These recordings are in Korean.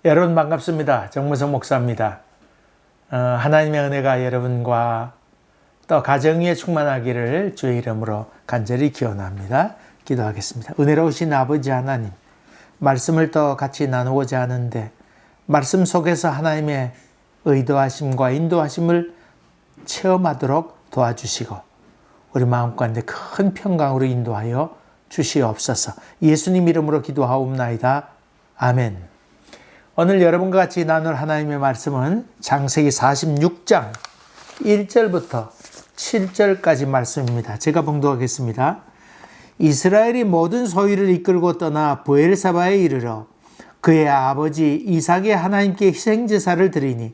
여러분 반갑습니다. 정무성 목사입니다. 하나님의 은혜가 여러분과 또 가정 위에 충만하기를 주의 이름으로 간절히 기원합니다. 기도하겠습니다. 은혜로우신 아버지 하나님, 말씀을 또 같이 나누고자 하는데 말씀 속에서 하나님의 의도하심과 인도하심을 체험하도록 도와주시고 우리 마음 가운데 큰 평강으로 인도하여 주시옵소서. 예수님 이름으로 기도하옵나이다. 아멘. 오늘 여러분과 같이 나눌 하나님의 말씀은 창세기 46장 1절부터 7절까지 말씀입니다. 제가 봉독하겠습니다. 이스라엘이 모든 소유를 이끌고 떠나 브엘사바에 이르러 그의 아버지 이삭의 하나님께 희생제사를 드리니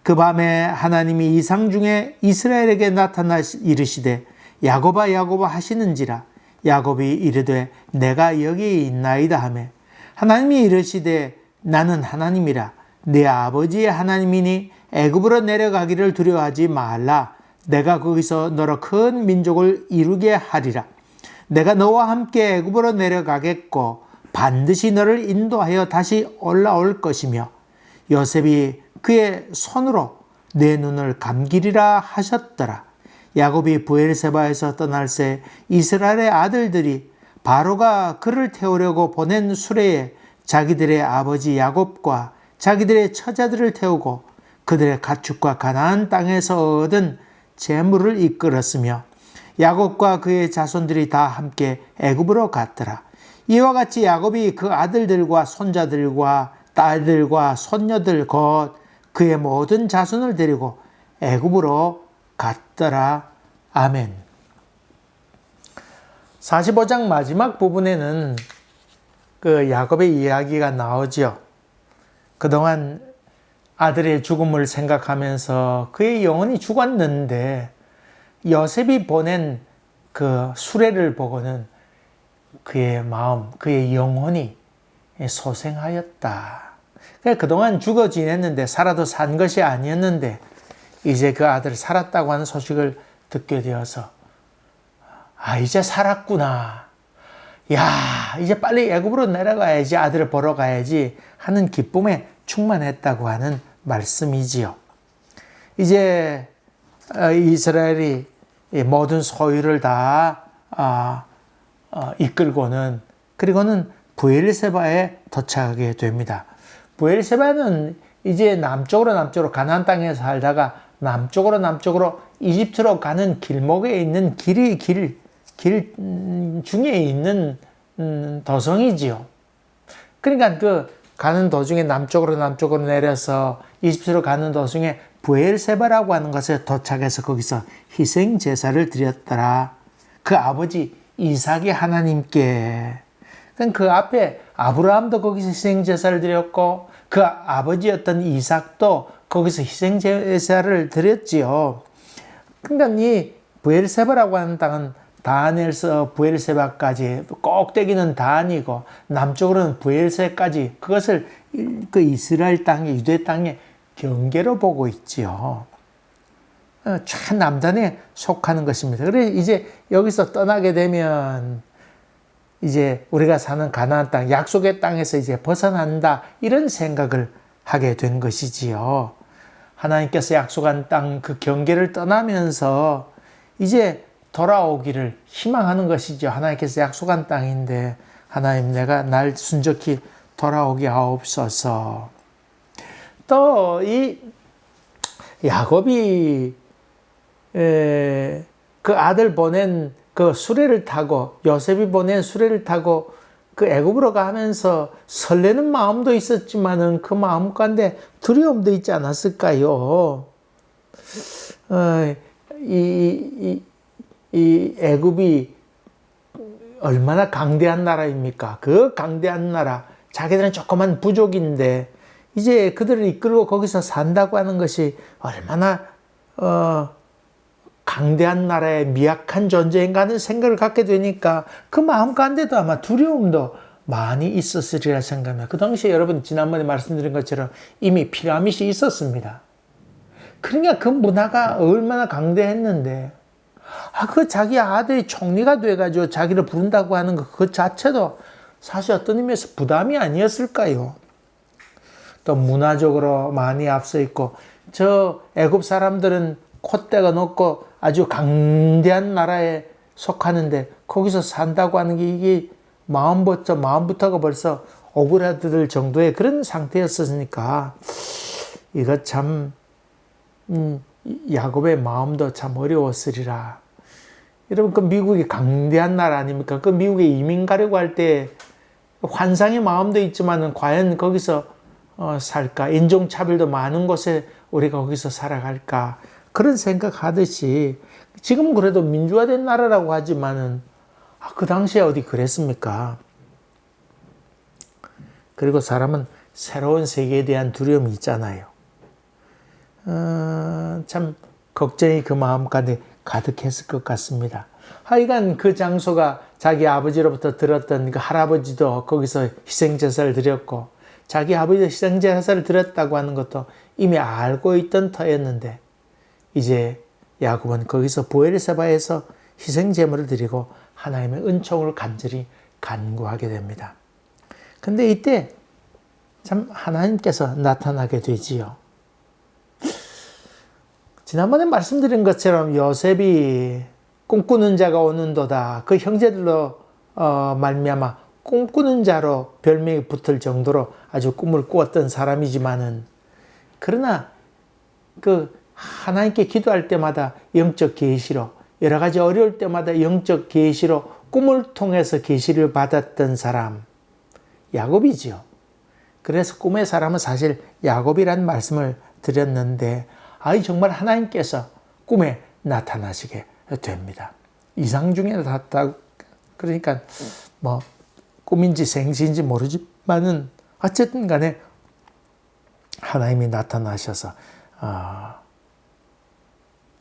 그 밤에 하나님이 이상 중에 이스라엘에게 나타나 이르시되 야곱아 야곱아 하시는지라. 야곱이 이르되 내가 여기 있나이다 하매 하나님이 이르시되 나는 하나님이라. 네 아버지의 하나님이니 애굽으로 내려가기를 두려워하지 말라. 내가 거기서 너로 큰 민족을 이루게 하리라. 내가 너와 함께 애굽으로 내려가겠고 반드시 너를 인도하여 다시 올라올 것이며 요셉이 그의 손으로 내 눈을 감기리라 하셨더라. 야곱이 브엘세바에서 떠날새 이스라엘의 아들들이 바로가 그를 태우려고 보낸 수레에 자기들의 아버지 야곱과 자기들의 처자들을 태우고 그들의 가축과 가나안 땅에서 얻은 재물을 이끌었으며 야곱과 그의 자손들이 다 함께 애굽으로 갔더라. 이와 같이 야곱이 그 아들들과 손자들과 딸들과 손녀들 곧 그의 모든 자손을 데리고 애굽으로 갔더라. 아멘. 45장 마지막 부분에는 그 야곱의 이야기가 나오죠. 그동안 아들의 죽음을 생각하면서 그의 영혼이 죽었는데 요셉이 보낸 그 수레를 보고는 그의 마음, 그의 영혼이 소생하였다. 그동안 죽어 지냈는데 살아도 산 것이 아니었는데 이제 그 아들 살았다고 하는 소식을 듣게 되어서 이제 살았구나. 이제 빨리 애굽으로 내려가야지, 아들을 보러 가야지 하는 기쁨에 충만했다고 하는 말씀이지요. 이제 이스라엘이 모든 소유를 다 이끌고는 그리고는 브엘세바에 도착하게 됩니다. 브엘세바는 이제 남쪽으로 가나안 땅에 살다가 남쪽으로 이집트로 가는 길목에 있는 길 중에 있는 도성이지요. 그러니까 그 가는 도중에 남쪽으로 내려서 이집트로 가는 도중에 브엘세바라고 하는 곳에 도착해서 거기서 희생 제사를 드렸더라. 그 아버지 이삭이 하나님께. 그 앞에 아브라함도 거기서 희생 제사를 드렸고 그 아버지였던 이삭도 거기서 희생 제사를 드렸지요. 그러니까 이 브엘세바라고 하는 땅은 다한에서 브엘세바까지 꼭대기는 다한이고 남쪽으로는 브엘세까지 그것을 그 이스라엘 땅에 유대 땅의 경계로 보고 있지요. 최남단에 속하는 것입니다. 그래서 이제 여기서 떠나게 되면 이제 우리가 사는 가나안 땅, 약속의 땅에서 이제 벗어난다 이런 생각을 하게 된 것이지요. 하나님께서 약속한 땅 그 경계를 떠나면서 이제 돌아오기를 희망하는 것이죠. 하나님께서 약속한 땅인데 하나님 내가 날 순적히 돌아오게 하옵소서. 또 이 야곱이 그 아들 보낸 그 수레를 타고 요셉이 보낸 수레를 타고 그 애굽으로 가면서 설레는 마음도 있었지만은 그 마음 가운데 두려움도 있지 않았을까요? 이 애굽이 얼마나 강대한 나라입니까? 그 강대한 나라, 자기들은 조그만 부족인데 이제 그들을 이끌고 거기서 산다고 하는 것이 얼마나 강대한 나라의 미약한 존재인가 하는 생각을 갖게 되니까 그 마음 가운데도 아마 두려움도 많이 있었으리라 생각합니다. 그 당시에 여러분 지난번에 말씀드린 것처럼 이미 피라밋이 있었습니다. 그러니까 그 문화가 얼마나 강대했는데 그 자기 아들이 총리가 돼가지고 자기를 부른다고 하는 그 자체도 사실 어떤 의미에서 부담이 아니었을까요? 또 문화적으로 많이 앞서 있고, 저 애굽 사람들은 콧대가 높고 아주 강대한 나라에 속하는데 거기서 산다고 하는 게 이게 마음부터가 벌써 오그라들 정도의 그런 상태였으니까 이거 참 야곱의 마음도 참 어려웠으리라. 여러분, 그 미국이 강대한 나라 아닙니까? 그 미국에 이민 가려고 할 때 환상의 마음도 있지만은 과연 거기서 살까? 인종차별도 많은 곳에 우리가 거기서 살아갈까? 그런 생각하듯이 지금 그래도 민주화된 나라라고 하지만은 그 당시에 어디 그랬습니까? 그리고 사람은 새로운 세계에 대한 두려움이 있잖아요. 참 걱정이 그 마음 가운데 가득했을 것 같습니다. 하여간 그 장소가 자기 아버지로부터 들었던 그 할아버지도 거기서 희생제사를 드렸고 자기 아버지도 희생제사를 드렸다고 하는 것도 이미 알고 있던 터였는데 이제 야곱은 거기서 브엘세바에서 희생제물을 드리고 하나님의 은총을 간절히 간구하게 됩니다. 근데 이때 참 하나님께서 나타나게 되지요. 지난번에 말씀드린 것처럼 요셉이 꿈꾸는 자가 오는도다. 그 형제들로 말미암아 꿈꾸는 자로 별명이 붙을 정도로 아주 꿈을 꾸었던 사람이지만은 그러나 그 하나님께 기도할 때마다 영적 계시로 여러 가지 어려울 때마다 영적 계시로 꿈을 통해서 계시를 받았던 사람 야곱이지요. 그래서 꿈의 사람은 사실 야곱이란 말씀을 드렸는데 정말 하나님께서 꿈에 나타나시게 됩니다. 이상 중에 나타났다. 그러니까 뭐 꿈인지 생시인지 모르지만은 어쨌든 간에 하나님이 나타나셔서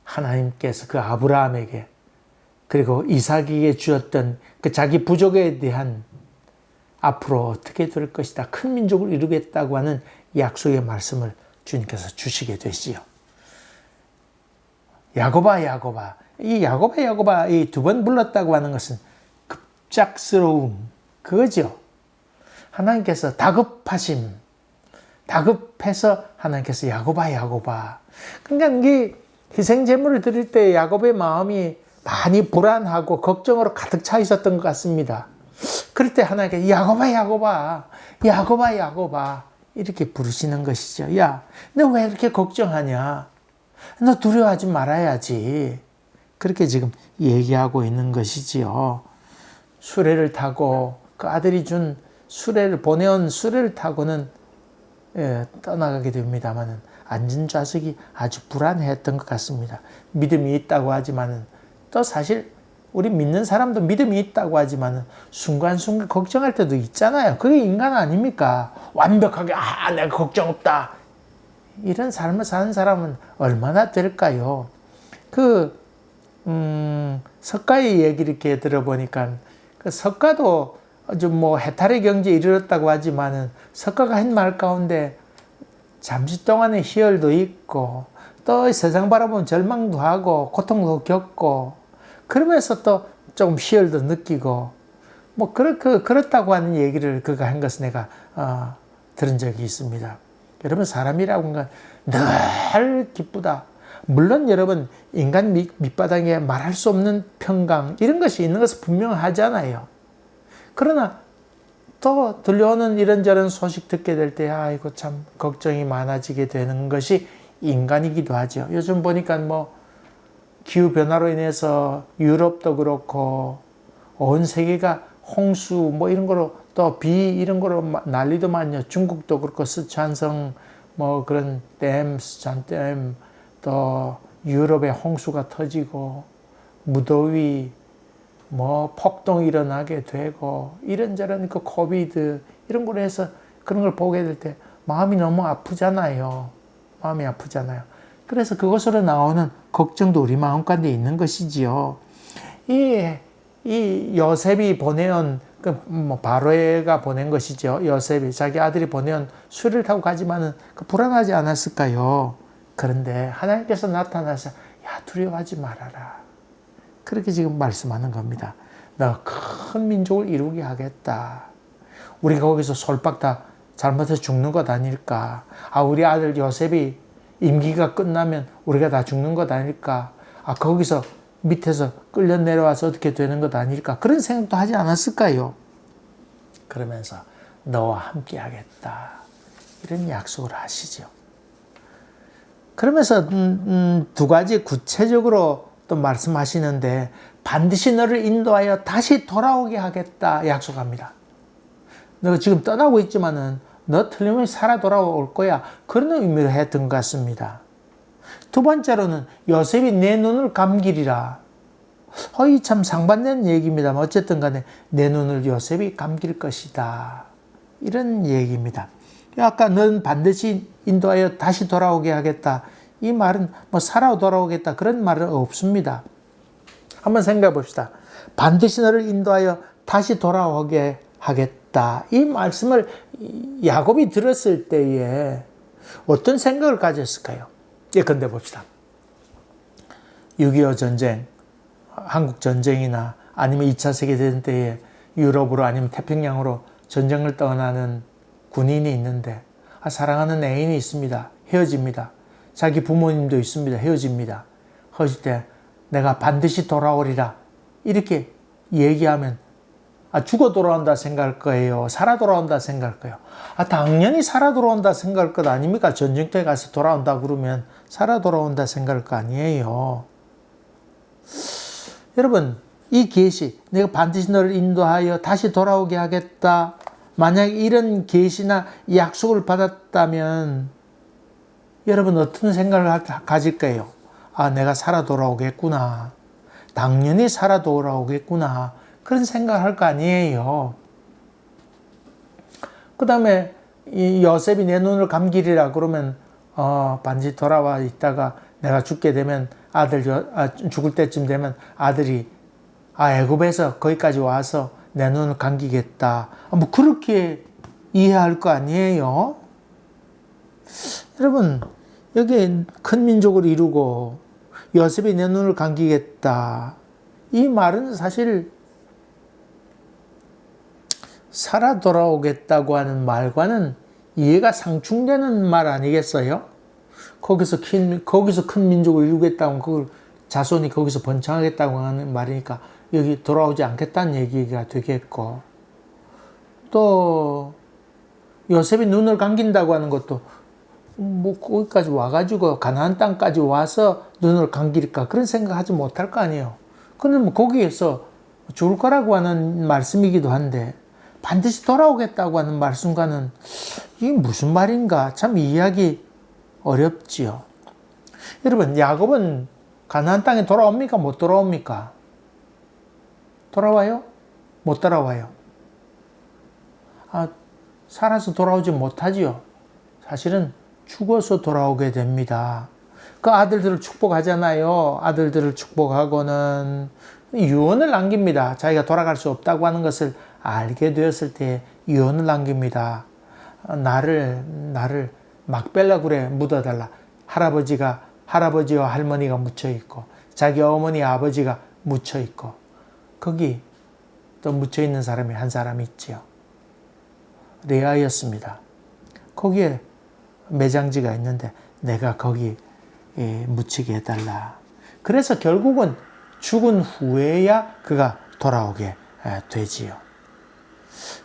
하나님께서 그 아브라함에게 그리고 이삭에게 주었던 그 자기 부족에 대한 앞으로 어떻게 될 것이다. 큰 민족을 이루겠다고 하는 약속의 말씀을 주님께서 주시게 되시요. 야곱아 야곱아. 이 야곱아 야곱아 이 두 번 불렀다고 하는 것은 급작스러움 그거죠. 하나님께서 다급해서 하나님께서 야곱아 야곱아. 그러니까 이 희생제물을 드릴 때 야곱의 마음이 많이 불안하고 걱정으로 가득 차 있었던 것 같습니다. 그럴 때 하나님께서 야곱아 야곱아 야곱아 야곱아 이렇게 부르시는 것이죠. 야, 너 왜 이렇게 걱정하냐? 너 두려워하지 말아야지. 그렇게 지금 얘기하고 있는 것이지요. 수레를 타고 그 아들이 준 보내온 수레를 타고는 떠나가게 됩니다만은 앉은 좌석이 아주 불안했던 것 같습니다. 믿음이 있다고 하지만은 또 사실 우리 믿는 사람도 믿음이 있다고 하지만은 순간순간 걱정할 때도 있잖아요. 그게 인간 아닙니까? 완벽하게 내가 걱정 없다. 이런 삶을 사는 사람은 얼마나 될까요? 석가의 얘기를 이렇게 들어보니까 그 석가도 좀 뭐 해탈의 경지에 이르렀다고 하지만은 석가가 한 말 가운데 잠시 동안의 희열도 있고 또 세상 바라보면 절망도 하고 고통도 겪고 그러면서 또 조금 희열도 느끼고 뭐 그렇다고 하는 얘기를 그가 한 것을 내가 들은 적이 있습니다. 여러분 사람이라고 하는 건 늘 기쁘다. 물론 여러분 인간 밑바닥에 말할 수 없는 평강 이런 것이 있는 것은 분명하잖아요. 그러나 또 들려오는 이런저런 소식 듣게 될 때 아이고 참 걱정이 많아지게 되는 것이 인간이기도 하죠. 요즘 보니까 뭐 기후변화로 인해서 유럽도 그렇고 온 세계가 홍수 뭐 이런 거로 또 비 이런 거로 난리도 많죠. 중국도 그렇고 스촨성 뭐 그런 스촨댐 또 유럽에 홍수가 터지고 무더위 뭐 폭동이 일어나게 되고 이런저런 그 코비드 이런 거로 해서 그런 걸 보게 될 때 마음이 너무 아프잖아요. 마음이 아프잖아요. 그래서 그것으로 나오는 걱정도 우리 마음 가운데 있는 것이지요. 이 요셉이 보내온 바로가 보낸 것이죠. 요셉이 자기 아들이 보내온 수레를 타고 가지만은 불안하지 않았을까요? 그런데 하나님께서 나타나서 두려워하지 말아라. 그렇게 지금 말씀하는 겁니다. 너 큰 민족을 이루게 하겠다. 우리가 거기서 솔박 다 잘못해서 죽는 것 아닐까? 우리 아들 요셉이 임기가 끝나면 우리가 다 죽는 것 아닐까? 거기서 밑에서 끌려 내려와서 어떻게 되는 것 아닐까? 그런 생각도 하지 않았을까요? 그러면서 너와 함께 하겠다. 이런 약속을 하시죠. 그러면서 두 가지 구체적으로 또 말씀하시는데 반드시 너를 인도하여 다시 돌아오게 하겠다 약속합니다. 너가 지금 떠나고 있지만은 너 틀림없이 살아 돌아올 거야. 그런 의미로 했던 것 같습니다. 두 번째로는 요셉이 내 눈을 감기리라. 이 참 상반된 얘기입니다만 어쨌든 간에 내 눈을 요셉이 감길 것이다. 이런 얘기입니다. 아까 넌 반드시 인도하여 다시 돌아오게 하겠다. 이 말은 살아 돌아오겠다. 그런 말은 없습니다. 한번 생각해 봅시다. 반드시 너를 인도하여 다시 돌아오게 하겠다. 이 말씀을 야곱이 들었을 때에 어떤 생각을 가졌을까요? 예컨대 봅시다. 6.25 전쟁, 한국 전쟁이나 아니면 2차 세계대전 때에 유럽으로 아니면 태평양으로 전쟁을 떠나는 군인이 있는데 사랑하는 애인이 있습니다. 헤어집니다. 자기 부모님도 있습니다. 헤어집니다. 헤어질 때 내가 반드시 돌아오리라 이렇게 얘기하면 죽어 돌아온다 생각할 거예요? 살아 돌아온다 생각할 거예요? 당연히 살아 돌아온다 생각할 것 아닙니까? 전쟁터에 가서 돌아온다 그러면 살아 돌아온다 생각할 거 아니에요. 여러분, 이 계시, 내가 반드시 너를 인도하여 다시 돌아오게 하겠다. 만약 이런 계시나 약속을 받았다면 여러분 어떤 생각을 가질까요? 내가 살아 돌아오겠구나. 당연히 살아 돌아오겠구나. 그런 생각을 할 거 아니에요. 그 다음에 요셉이 내 눈을 감기리라 그러면 반드시 돌아와 있다가 내가 죽게 되면 죽을 때쯤 되면 아들이 애굽에서 거기까지 와서 내 눈을 감기겠다. 그렇게 이해할 거 아니에요. 여러분, 여기 큰 민족을 이루고 요셉이 내 눈을 감기겠다. 이 말은 사실 살아 돌아오겠다고 하는 말과는 이해가 상충되는 말 아니겠어요? 거기서 큰 민족을 이루겠다고 그걸 자손이 거기서 번창하겠다고 하는 말이니까 여기 돌아오지 않겠다는 얘기가 되겠고, 또 요셉이 눈을 감긴다고 하는 것도 거기까지 와가지고 가나안 땅까지 와서 눈을 감길까 그런 생각하지 못할 거 아니에요. 근데 거기에서 죽을 거라고 하는 말씀이기도 한데 반드시 돌아오겠다고 하는 말씀과는 이게 무슨 말인가 참 이해하기 어렵지요. 여러분, 야곱은 가나안 땅에 돌아옵니까? 못 돌아옵니까? 돌아와요? 못 돌아와요? 살아서 돌아오지 못하지요. 사실은 죽어서 돌아오게 됩니다. 그 아들들을 축복하잖아요. 아들들을 축복하고는 유언을 남깁니다. 자기가 돌아갈 수 없다고 하는 것을 알게 되었을 때 유언을 남깁니다. 나를 막벨라 굴에 묻어달라. 할아버지와 할머니가 묻혀있고 자기 어머니 아버지가 묻혀있고 거기 또 묻혀있는 사람이 한 사람 있지요. 레아였습니다. 거기에 매장지가 있는데 내가 거기 묻히게 해달라. 그래서 결국은 죽은 후에야 그가 돌아오게 되지요.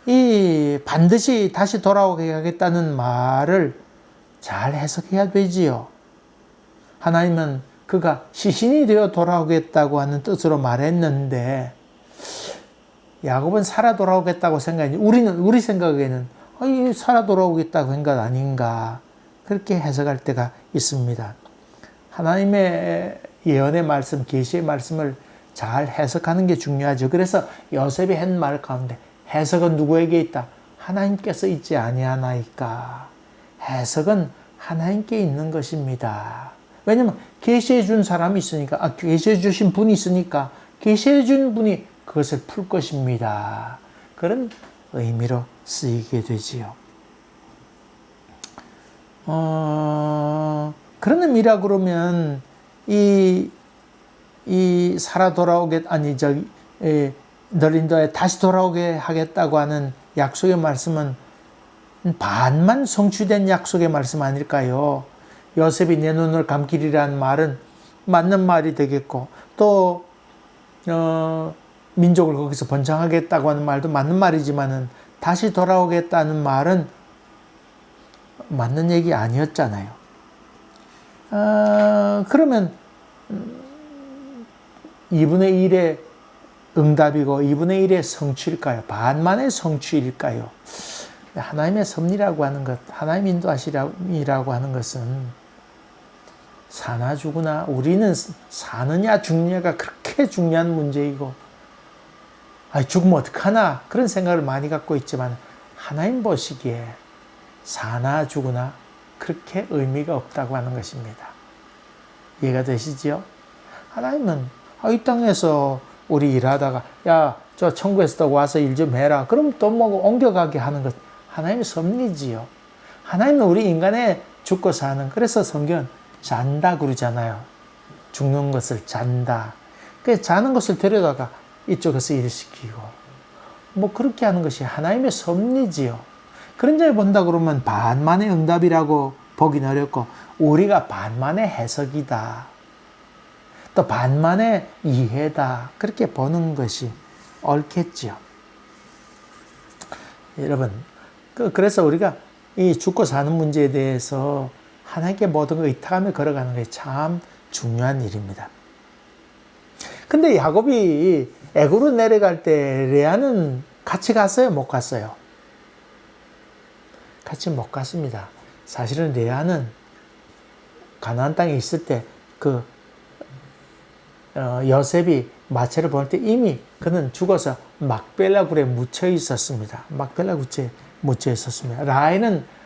이 반드시 다시 돌아오게 하겠다는 말을 잘 해석해야 되지요. 하나님은 그가 시신이 되어 돌아오겠다고 하는 뜻으로 말했는데 야곱은 살아 돌아오겠다고 생각했는데 우리 생각에는 살아 돌아오겠다고 한 것 아닌가 그렇게 해석할 때가 있습니다. 하나님의 예언의 말씀, 계시의 말씀을 잘 해석하는 게 중요하죠. 그래서 요셉이 한 말 가운데 해석은 누구에게 있다? 하나님께서 있지 아니하나이까. 해석은 하나님께 있는 것입니다. 왜냐면 계시해 준 사람이 있으니까, 계시해 주신 분이 있으니까 계시해 준 분이 그것을 풀 것입니다. 그런 의미로 쓰이게 되지요. 그런 의미라 그러면 이 살아 돌아오게 널 인도에 다시 돌아오게 하겠다고 하는 약속의 말씀은 반만 성취된 약속의 말씀 아닐까요? 요셉이 내 눈을 감기리라는 말은 맞는 말이 되겠고, 또 민족을 거기서 번창하겠다고 하는 말도 맞는 말이지만은 다시 돌아오겠다는 말은 맞는 얘기 아니었잖아요. 그러면 2분의 1의 응답이고 2분의 1의 성취일까요? 반만의 성취일까요? 하나님의 섭리라고 하는 것, 하나님 인도하시라고 하는 것은 사나 죽으나, 우리는 사느냐 죽느냐가 그렇게 중요한 문제이고, 죽으면 어떡하나 그런 생각을 많이 갖고 있지만, 하나님 보시기에 사나 죽으나 그렇게 의미가 없다고 하는 것입니다. 이해가 되시죠? 하나님은 이 땅에서 우리 일하다가 야, 저 천국에서 와서 일 좀 해라, 그럼 또 뭐 옮겨가게 하는 것, 하나님의 섭리지요. 하나님은 우리 인간의 죽고 사는, 그래서 성경은 잔다 그러잖아요. 죽는 것을 잔다. 그 자는 것을 데려다가 이쪽에서 일시키고, 뭐 그렇게 하는 것이 하나님의 섭리지요. 그런 점에 본다 그러면 반만의 응답이라고 보기는 어렵고, 우리가 반만의 해석이다, 또 반만의 이해다, 그렇게 보는 것이 옳겠지요. 여러분, 그래서 우리가 이 죽고 사는 문제에 대해서 하나님께 모든 걸 의탁하며 걸어가는 게 참 중요한 일입니다. 근데 야곱이 애굽으로 내려갈 때 레아는 같이 갔어요? 못 갔어요? 같이 못 갔습니다. 사실은 레아는 가나안 땅에 있을 때 요셉이 마차를 보낼 때 이미 그는 죽어서 막벨라 굴에 묻혀 있었습니다. 막벨라 굴에 묻혀 있었습니다.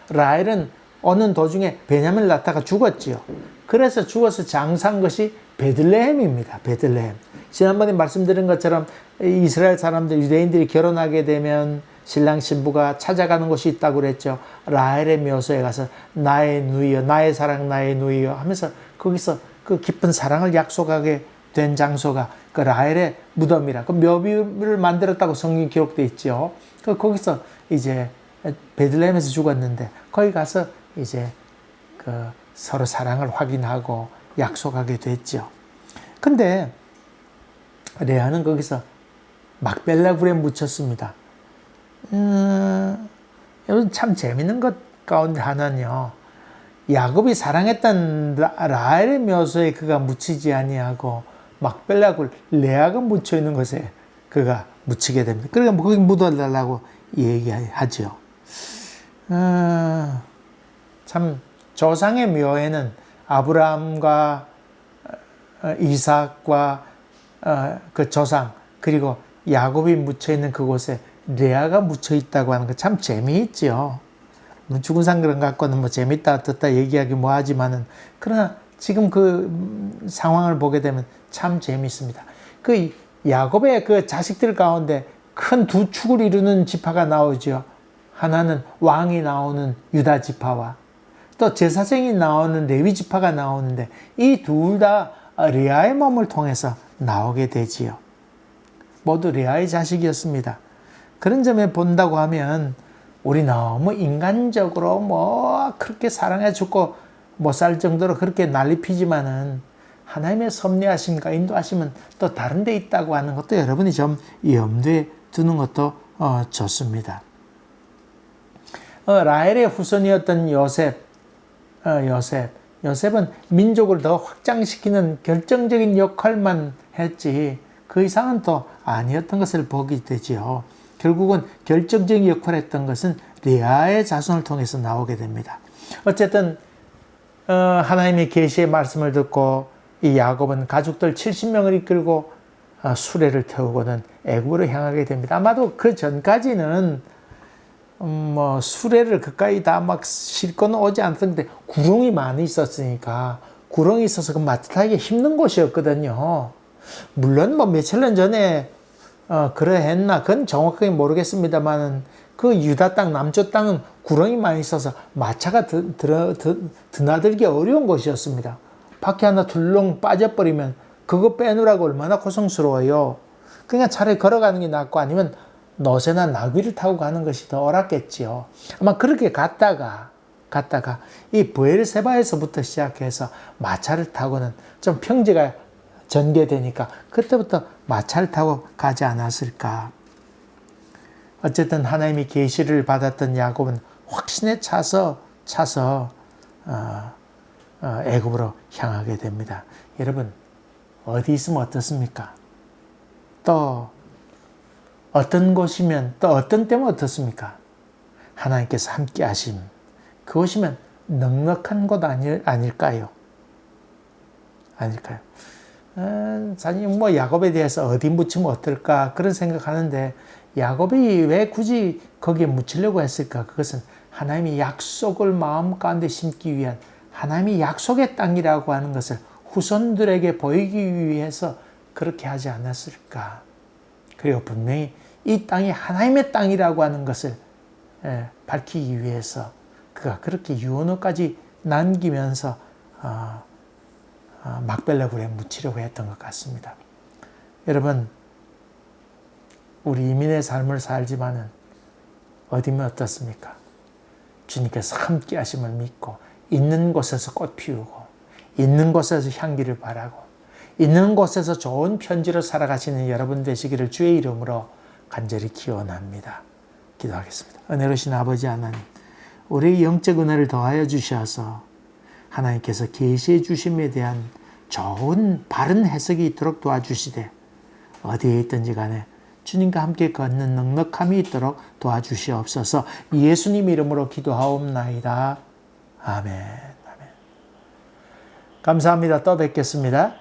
라헬은 오는 도중에 베냐민을 낳다가 죽었지요. 그래서 죽어서 장사한 것이 베들레헴입니다. 베들레헴. 지난번에 말씀드린 것처럼 이스라엘 사람들, 유대인들이 결혼하게 되면 신랑 신부가 찾아가는 곳이 있다고 그랬죠. 라헬의 묘소에 가서 나의 누이여, 나의 사랑, 나의 누이여 하면서 거기서 그 깊은 사랑을 약속하게 된 장소가 그 라헬의 무덤이라, 그 묘비를 만들었다고 성경 기록되어 있죠. 거기서 이제 베들레헴에서 죽었는데 거기 가서 이제 서로 사랑을 확인하고 약속하게 됐죠. 근데 레아는 거기서 막벨라 굴에 묻혔습니다. 여러분, 참 재밌는 것 가운데 하나는요, 야곱이 사랑했던 라헬의 묘소에 그가 묻히지 아니하고 막벨라 굴, 레아가 묻혀 있는 곳에 그가 묻히게 됩니다. 그러니까 거기 묻어달라고 얘기하죠. 참 조상의 묘에는 아브라함과 이삭과 그 조상, 그리고 야곱이 묻혀 있는 그곳에 레아가 묻혀 있다고 하는 거 참 재미있죠. 죽은 사람 갖고는 뭐 재밌다 어떻다 얘기하기 뭐 하지만은, 그러나 지금 그 상황을 보게 되면 참 재미있습니다. 그 야곱의 그 자식들 가운데 큰 두 축을 이루는 지파가 나오죠. 하나는 왕이 나오는 유다 지파와 또 제사장이 나오는 레위 지파가 나오는데, 이 둘 다 레아의 몸을 통해서 나오게 되지요. 모두 레아의 자식이었습니다. 그런 점에 본다고 하면 우리 너무 인간적으로 뭐 그렇게 사랑해 죽고 못 살 정도로 그렇게 난리 피지만은, 하나님의 섭리하심과 인도하심은 또 다른 데 있다고 하는 것도 여러분이 좀 염두에 두는 것도 좋습니다. 라헬의 후손이었던 요셉은 민족을 더 확장시키는 결정적인 역할만 했지 그 이상은 또 아니었던 것을 보게 되지요. 결국은 결정적인 역할을 했던 것은 레아의 자손을 통해서 나오게 됩니다. 어쨌든 하나님의 계시의 말씀을 듣고 이 야곱은 가족들 70명을 이끌고 수레를 태우고는 애굽으로 향하게 됩니다. 아마도 그 전까지는 뭐 수레를 그까이 다 막 싣고는 오지 않았는데, 구렁이 많이 있었으니까, 구렁이 있어서 그 마타타기 힘든 곳이었거든요. 물론 뭐 며칠 년 전에 그러했나 그건 정확하게 모르겠습니다만, 그 유다 땅 남쪽 땅은 구렁이 많이 있어서 마차가 드나들기 어려운 곳이었습니다. 바퀴 하나 툴렁 빠져버리면 그거 빼느라고 얼마나 고통스러워요. 그냥 차라리 걸어가는 게 낫고, 아니면 노새나 나귀를 타고 가는 것이 더 옳았겠지요. 아마 그렇게 갔다가 이 브엘세바에서부터 시작해서 마차를 타고는 좀 평지가 전개되니까 그때부터 마차를 타고 가지 않았을까. 어쨌든 하나님이 계시를 받았던 야곱은 확신에 차서 애굽으로 향하게 됩니다. 여러분 어디 있으면 어떻습니까? 또 어떤 곳이면 또 어떤 때면 어떻습니까? 하나님께서 함께 하심. 그곳이면 넉넉한 곳 아닐까요? 아닐까요? 사실 뭐 야곱에 대해서 어디 묻히면 어떨까 그런 생각하는데 야곱이 왜 굳이 거기에 묻히려고 했을까? 그것은 하나님이 약속을 마음 가운데 심기 위한 하나님이 약속의 땅이라고 하는 것을 후손들에게 보이기 위해서 그렇게 하지 않았을까? 그리고 분명히 이 땅이 하나님의 땅이라고 하는 것을 밝히기 위해서 그가 그렇게 유언어까지 남기면서 막벨라 굴에 묻히려고 했던 것 같습니다. 여러분, 우리 이민의 삶을 살지만은 어디면 어떻습니까? 주님께서 함께 하심을 믿고 있는 곳에서 꽃 피우고 있는 곳에서 향기를 바라고 있는 곳에서 좋은 편지로 살아가시는 여러분 되시기를 주의 이름으로 간절히 기원합니다. 기도하겠습니다. 은혜로우신 아버지 하나님, 우리의 영적 은혜를 더하여 주셔서 하나님께서 계시해 주심에 대한 좋은 바른 해석이 있도록 도와주시되 어디에 있든지 간에 주님과 함께 걷는 넉넉함이 있도록 도와주시옵소서. 예수님 이름으로 기도하옵나이다. 아멘. 감사합니다. 또 뵙겠습니다.